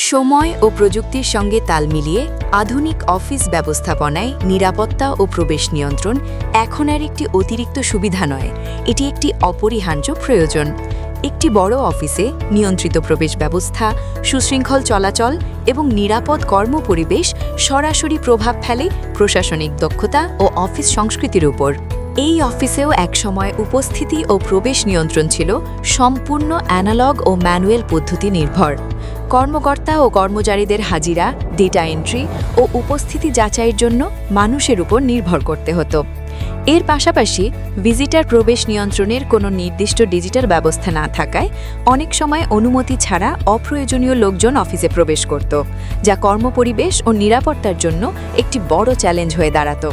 সময় ও প্রযুক্তির সঙ্গে তাল মিলিয়ে আধুনিক অফিস ব্যবস্থাপনায় নিরাপত্তা ও প্রবেশ নিয়ন্ত্রণ এখন আর একটি অতিরিক্ত সুবিধা নয়, এটি একটি অপরিহার্য প্রয়োজন। একটি বড় অফিসে নিয়ন্ত্রিত প্রবেশ ব্যবস্থা, সুশৃঙ্খল চলাচল এবং নিরাপদ কর্মপরিবেশ সরাসরি প্রভাব ফেলে প্রশাসনিক দক্ষতা ও অফিস সংস্কৃতির উপর। এই অফিসেও একসময় উপস্থিতি ও প্রবেশ নিয়ন্ত্রণ ছিল সম্পূর্ণ অ্যানালগ ও ম্যানুয়াল পদ্ধতি নির্ভর। কর্মকর্তা ও কর্মচারীদের হাজিরা, ডেটা এন্ট্রি ও উপস্থিতি যাচাইয়ের জন্য মানুষের উপর নির্ভর করতে হতো। এর পাশাপাশি ভিজিটার প্রবেশ নিয়ন্ত্রণের কোনো নির্দিষ্ট ডিজিটাল ব্যবস্থা না থাকায় অনেক সময় অনুমতি ছাড়া অপ্রয়োজনীয় লোকজন অফিসে প্রবেশ করত, যা কর্মপরিবেশ ও নিরাপত্তার জন্য একটি বড় চ্যালেঞ্জ হয়ে দাঁড়াতো।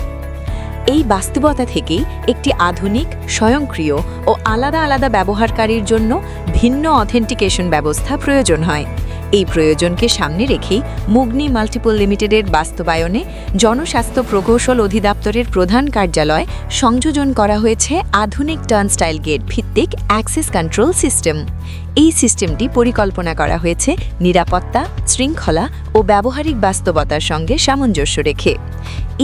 এই বাস্তবতা থেকেই একটি আধুনিক, স্বয়ংক্রিয় ও আলাদা আলাদা ব্যবহারকারীর জন্য ভিন্ন অথেন্টিকেশন ব্যবস্থা প্রয়োজন হয়। এই প্রয়োজনকে সামনে রেখেই মুগনি মাল্টিপল লিমিটেডের বাস্তবায়নে জনস্বাস্থ্য প্রকৌশল অধিদপ্তরের প্রধান কার্যালয় সংযোজন করা হয়েছে আধুনিক টার্নস্টাইল গেট ভিত্তিক অ্যাক্সেস কন্ট্রোল সিস্টেম। এই সিস্টেমটি পরিকল্পনা করা হয়েছে নিরাপত্তা, শৃঙ্খলা ও ব্যবহারিক বাস্তবতার সঙ্গে সামঞ্জস্য রেখে।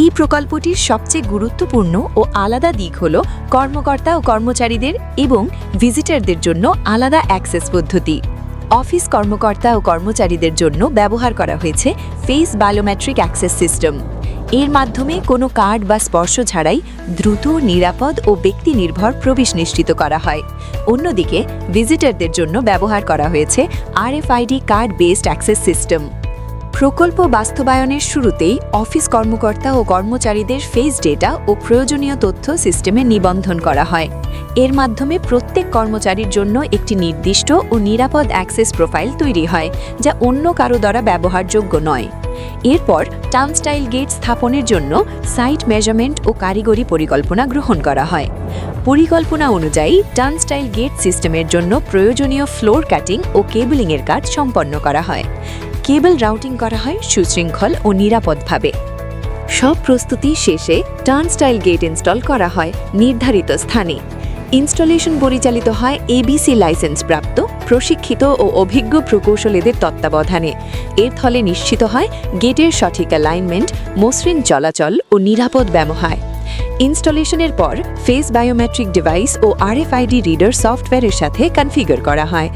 এই প্রকল্পটির সবচেয়ে গুরুত্বপূর্ণ ও আলাদা দিক হল কর্মকর্তা ও কর্মচারীদের এবং ভিজিটারদের জন্য আলাদা অ্যাক্সেস পদ্ধতি। অফিস কর্মকর্তা ও কর্মচারীদের জন্য ব্যবহার করা হয়েছে ফেস বায়োমেট্রিক অ্যাক্সেস সিস্টেম। এর মাধ্যমে কোনো কার্ড বা স্পর্শ ছাড়াই দ্রুত, নিরাপদ ও ব্যক্তি নির্ভর প্রবেশ নিশ্চিত করা হয়। অন্যদিকে ভিজিটারদের জন্য ব্যবহার করা হয়েছে RFID card based access system. প্রকল্প বাস্তবায়নের শুরুতেই অফিস কর্মকর্তা ও কর্মচারীদের ফেস ডেটা ও প্রয়োজনীয় তথ্য সিস্টেমে নিবন্ধন করা হয়। এর মাধ্যমে প্রত্যেক কর্মচারীর জন্য একটি নির্দিষ্ট ও নিরাপদ অ্যাক্সেস প্রোফাইল তৈরি হয়, যা অন্য কারো দ্বারা ব্যবহারযোগ্য নয়। এরপর টার্নস্টাইল গেট স্থাপনের জন্য সাইট মেজারমেন্ট ও কারিগরি পরিকল্পনা গ্রহণ করা হয়। পরিকল্পনা অনুযায়ী টার্নস্টাইল গেট সিস্টেমের জন্য প্রয়োজনীয় ফ্লোর কাটিং ও কেবলিংয়ের কাজ সম্পন্ন করা হয়। কেবল রাউটিং করা হয় সুশৃঙ্খল ও নিরাপদভাবে। সব প্রস্তুতি শেষে টার্নস্টাইল গেট ইনস্টল করা হয় নির্ধারিত স্থানে। ইনস্টলেশন পরিচালিত হয় ABC লাইসেন্সপ্রাপ্ত, প্রশিক্ষিত ও অভিজ্ঞ প্রকৌশলীদের তত্ত্বাবধানে। এর ফলে নিশ্চিত হয় গেটের সঠিক অ্যালাইনমেন্ট, মসৃণ চলাচল ও নিরাপদ ব্যবহার। ইনস্টলেশনের পর ফেস বায়োমেট্রিক ডিভাইস ও RFID রিডার সফটওয়্যারের সাথে কনফিগার করা হয়।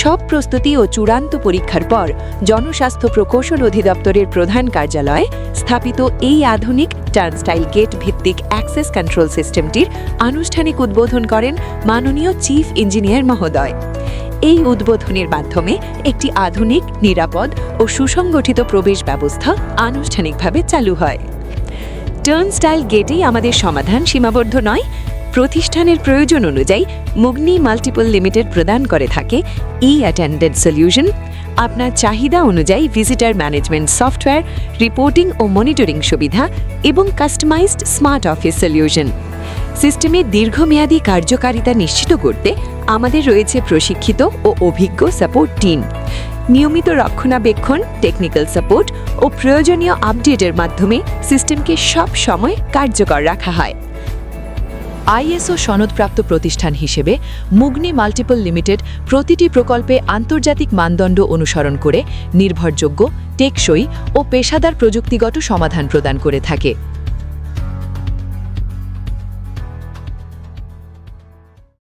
সব প্রস্তুতি ও চূড়ান্ত পরীক্ষার পর জনস্বাস্থ্য প্রকৌশল অধিদপ্তরের প্রধান কার্যালয়ে স্থাপিত এই আধুনিক টার্নস্টাইল গেট ভিত্তিক অ্যাক্সেস কন্ট্রোল সিস্টেমটির আনুষ্ঠানিক উদ্বোধন করেন মাননীয় চিফ ইঞ্জিনিয়ার মহোদয়। এই উদ্বোধনের মাধ্যমে একটি আধুনিক, নিরাপদ ও সুসংগঠিত প্রবেশ ব্যবস্থা আনুষ্ঠানিকভাবে চালু হয়। টার্নস্টাইল গেটেই আমাদের সমাধান সীমাবদ্ধ নয়। প্রতিষ্ঠানের প্রয়োজন অনুযায়ী মুগনি মাল্টিপল লিমিটেড প্রদান করে থাকে অ্যাটেন্ডেন্ট সলিউশন, আপনার চাহিদা অনুযায়ী ভিজিটার ম্যানেজমেন্ট সফটওয়্যার, রিপোর্টিং ও মনিটরিং সুবিধা এবং কাস্টমাইজড স্মার্ট অফিস সলিউশন। সিস্টেমের দীর্ঘমেয়াদী কার্যকারিতা নিশ্চিত করতে আমাদের রয়েছে প্রশিক্ষিত ও অভিজ্ঞ সাপোর্ট টিম। নিয়মিত রক্ষণাবেক্ষণ, টেকনিক্যাল সাপোর্ট ও প্রয়োজনীয় আপডেটের মাধ্যমে সিস্টেমকে সব সময় কার্যকর রাখা হয়। ISO সনদপ্রাপ্ত প্রতিষ্ঠান হিসেবে মুগনি মাল্টিপল লিমিটেড প্রতিটি প্রকল্পে আন্তর্জাতিক মানদণ্ড অনুসরণ করে নির্ভরযোগ্য, টেকসই ও পেশাদার প্রযুক্তিগত সমাধান প্রদান করে থাকে।